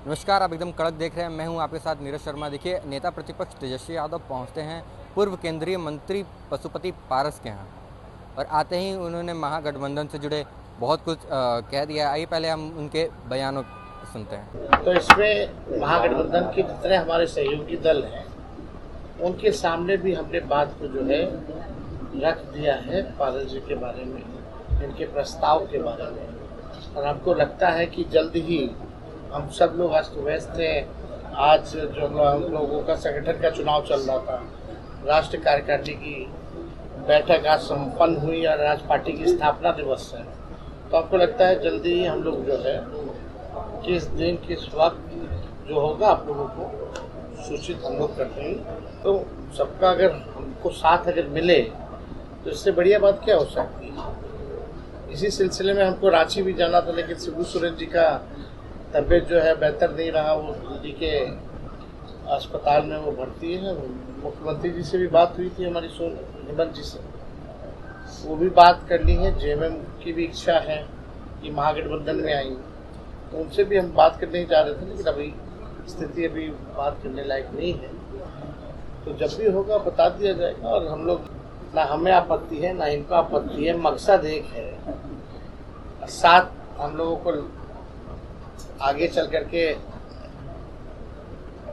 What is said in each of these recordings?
नमस्कार, आप एकदम कड़क देख रहे हैं। मैं हूं आपके साथ नीरज शर्मा। देखिए, नेता प्रतिपक्ष तेजस्वी यादव पहुंचते हैं पूर्व केंद्रीय मंत्री पशुपति पारस के यहाँ और आते ही उन्होंने महागठबंधन से जुड़े बहुत कुछ कह दिया। आइए पहले हम उनके बयानों सुनते हैं। तो इसमें महागठबंधन के जितने हमारे सहयोगी दल हैं उनके सामने भी हमने बात को जो है रख दिया है, पारस जी के बारे में, इनके प्रस्ताव के बारे में। और हमको लगता है कि जल्द ही हम सब लोग अस्त व्यस्त हैं। आज जो हम लोगों का संगठन का चुनाव चल रहा था, राष्ट्रीय कार्यकारिणी की बैठक आज संपन्न हुई और आज पार्टी की स्थापना दिवस है। तो आपको लगता है जल्दी ही हम लोग जो है किस दिन किस वक्त जो होगा आप लोगों को सूचित हम लोग करते हैं। तो सबका अगर हमको साथ अगर मिले तो इससे बढ़िया बात क्या हो सकती है। इसी सिलसिले में हमको रांची भी जाना था, लेकिन शिबू सोरेन जी का तबीयत जो है बेहतर नहीं रहा। वो दिल्ली के अस्पताल में वो भर्ती है। मुख्यमंत्री जी से भी बात हुई थी हमारी, हेमंत जी से, वो भी बात करनी है। जेएमएम की भी इच्छा है कि महागठबंधन में आई, तो उनसे भी हम बात करने ही जा रहे थे, लेकिन अभी स्थिति अभी बात करने लायक नहीं है। तो जब भी होगा बता दिया जाएगा। और हम लोग, ना हमें आपत्ति है ना इनको आपत्ति है, मकसद एक है। साथ हम लोगों को आगे चल करके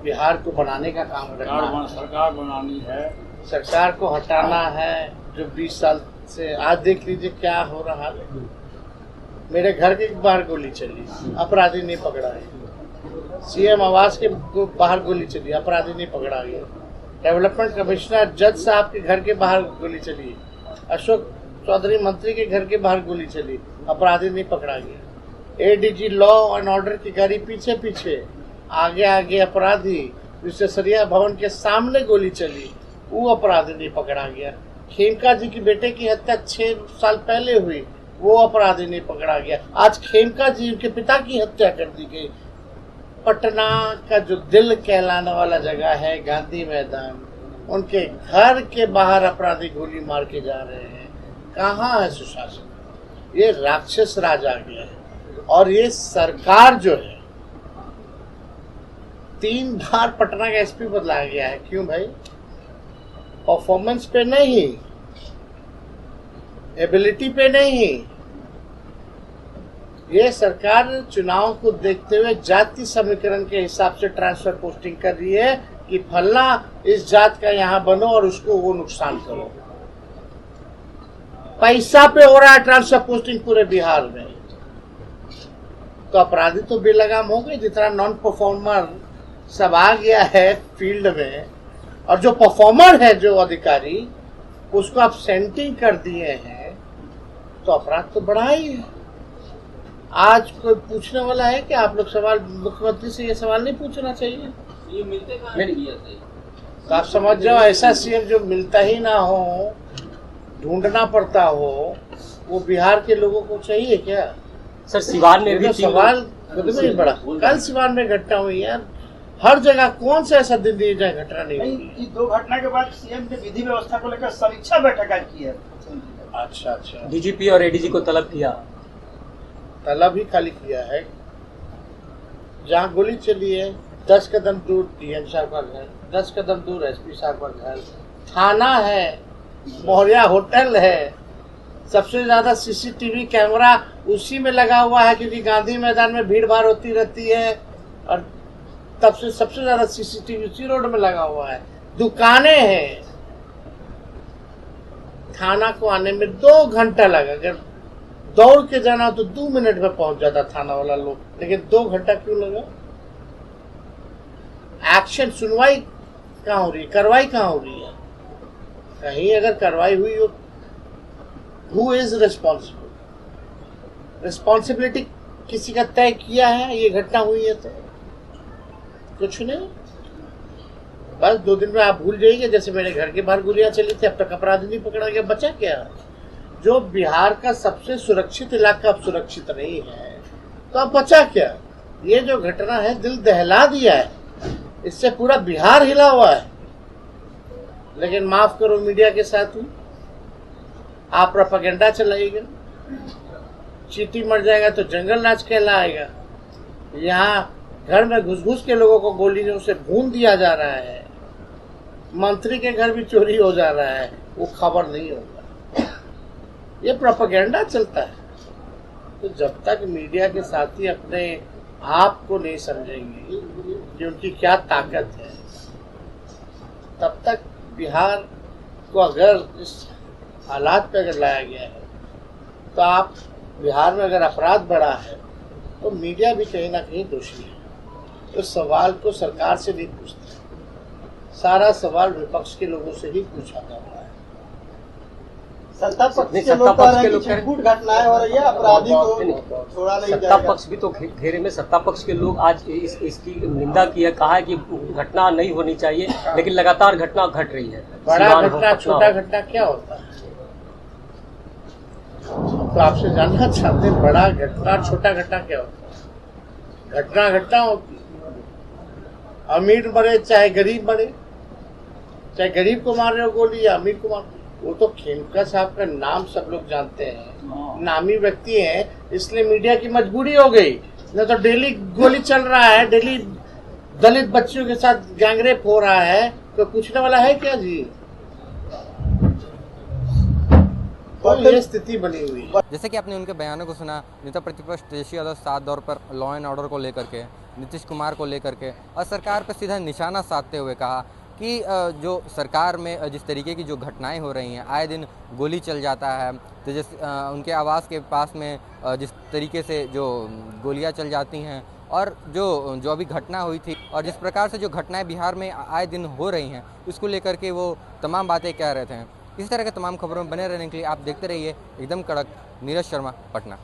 बिहार को बनाने का काम करना है, सरकार बनानी है, सरकार को हटाना है। जो 20 साल से आज देख लीजिए क्या हो रहा है। मेरे घर के बाहर गोली चली, अपराधी नहीं पकड़ा है। सीएम आवास के बाहर गोली चली, अपराधी नहीं पकड़ा गया। डेवलपमेंट कमिश्नर जज साहब के घर के बाहर गोली चली, अशोक चौधरी मंत्री के घर के बाहर गोली चली, अपराधी नहीं पकड़ा गया। एडीजी लॉ एंड ऑर्डर की गाड़ी पीछे पीछे, आगे आगे अपराधी। विश्वेश्वरैया भवन के सामने गोली चली, वो अपराधी नहीं पकड़ा गया। खेमका जी की बेटे की हत्या 6 साल पहले हुई, वो अपराधी नहीं पकड़ा गया। आज खेमका जी के पिता की हत्या कर दी गई। पटना का जो दिल कहलाने वाला जगह है गांधी मैदान, उनके घर के बाहर अपराधी गोली मार के जा रहे हैं। कहाँ है सुशासन? ये राक्षस राज आ गया है। और ये सरकार जो है, 3 बार पटना का एसपी बदला गया है। क्यों भाई? परफॉर्मेंस पे नहीं, एबिलिटी पे नहीं। ये सरकार चुनाव को देखते हुए जाति समीकरण के हिसाब से ट्रांसफर पोस्टिंग कर रही है कि फलना इस जात का यहाँ बनो और उसको वो नुकसान करो। पैसा पे हो रहा है ट्रांसफर पोस्टिंग पूरे बिहार में। तो अपराधी तो बेलगाम हो गए। जितना नॉन परफॉर्मर सब आ गया है फील्ड में, और जो परफॉर्मर है जो अधिकारी, उसको आप सेंटिंग कर दिए हैं, तो अपराध तो बढ़ा ही है। आज कोई पूछने वाला है कि आप लोग सवाल, मुख्यमंत्री से ये सवाल नहीं पूछना चाहिए? ये मिलते कहाँ नहीं। तो आप समझ जाओ, ऐसा सीएम जो मिलता ही ना हो, ढूंढना पड़ता हो, वो बिहार के लोगों को चाहिए क्या? सर, सिवान में भी सवाल खुद में ही बड़ा। कल सिवान में घटना हुई यार। हर जगह कौन सा ऐसा दिन नहीं जहाँ घटना नहीं हुई। इस 2 घटना के बाद सीएम ने विधि व्यवस्था को लेकर समीक्षा बैठक आज की है। अच्छा अच्छा, डीजीपी और एडीजी को तलब किया। तलब ही खाली किया है। जहाँ गोली चली है 10 कदम दूर डीएम साहब का घर, 10 कदम दूर एसपी साहब का घर, थाना है, मोहरिया होटल है। सबसे ज्यादा सीसीटीवी कैमरा उसी में लगा हुआ है, क्योंकि गांधी मैदान में भीड़ भाड़ होती रहती है और तब से सबसे ज्यादा सीसीटीवी उसी रोड में लगा हुआ है। दुकानें हैं। थाना को आने में 2 घंटा लगा। अगर दौड़ के जाना तो 2 मिनट में पहुंच जाता थाना वाला लोग, लेकिन 2 घंटा क्यों लगा? एक्शन, सुनवाई कहाँ हो रही है? कार्रवाई कहाँ हो रही है? कहीं अगर कार्रवाई हुई हो, हु इज रिस्पॉन्सिबल? रिस्पॉन्सिबिलिटी किसी का तय किया है? ये घटना हुई है तो कुछ नहीं। बस 2 दिन में आप भूल जाइए। जैसे मेरे घर के बाहर गोलियां चली थी, अब तक अपराधी नहीं पकड़ा गया, बचा क्या? जो बिहार का सबसे सुरक्षित इलाका अब सुरक्षित नहीं है, तो अब बचा क्या? ये जो घटना है दिल दहला दिया है, इससे पूरा बिहार हिला हुआ है। लेकिन माफ करो, मीडिया के साथ हूं, आप प्रोपेगेंडा चलाइएगा। चींटी मर जाएगा तो जंगल राज कहलाएगा। यहाँ घर में घुस घुस के लोगों को गोलियों से भून दिया जा रहा है, मंत्री के घर भी चोरी हो जा रहा है, वो खबर नहीं होगा। ये प्रोपेगेंडा चलता है। तो जब तक मीडिया के साथी अपने आप को नहीं समझेंगे कि उनकी क्या ताकत है, तब तक बिहार को अगर इस हालात पे अगर लाया गया है, तो आप बिहार में अगर अपराध बढ़ा है तो मीडिया भी कहीं ना कहीं दोषी है। तो सवाल को सरकार से नहीं पूछते, सारा सवाल विपक्ष के लोगों से ही पूछा जा रहा है। सत्ता पक्ष के लोग कह रहे हैं कि छिटपुट घटनाएं हो रही है, अपराधी को छोड़ा नहीं सत्ता जाएगा। पक्ष भी तो घेरे में, सत्ता पक्ष के लोग आज इसकी निंदा की है, कहा है कि घटना नहीं होनी चाहिए, लेकिन लगातार घटना घट रही है। बड़ा सिवान हो, घटना पटना छोटा हो। घटना क्या होता है? तो आपसे जानना चाहते हैं, बड़ा घटना छोटा घटना क्या होता है? घटना घटना होती है। अमीर मरे चाहे गरीब मरे, चाहे गरीब को मार रहे हो गोली या अमीर को मार, वो तो खेमका साहब का नाम सब लोग जानते हैं, नामी व्यक्ति हैं, इसलिए मीडिया की मजबूरी हो गई। न तो डेली गोली चल रहा है, डेली दलित बच्चियों के साथ गैंगरेप हो रहा है, तो पूछने वाला है क्या जी? तो ये स्थिति बनी हुई है। जैसे कि आपने उनके बयानों को सुना, नेता प्रतिपक्ष तेजस्वी यादव सात दौर पर लॉ एंड ऑर्डर को लेकर के, नीतीश कुमार को लेकर के और सरकार पर सीधा निशाना साधते हुए कहा कि जो सरकार में जिस तरीके की जो घटनाएं हो रही हैं, आए दिन गोली चल जाता है, तो उनके आवास के पास में जिस तरीके से जो गोलियां चल जाती हैं और जो अभी घटना हुई थी और जिस प्रकार से जो घटनाएं बिहार में आए दिन हो रही हैं, उसको लेकर के वो तमाम बातें कह रहे थे। इसी तरह के तमाम खबरों में बने रहने के लिए आप देखते रहिए एकदम कड़क नीरज शर्मा, पटना।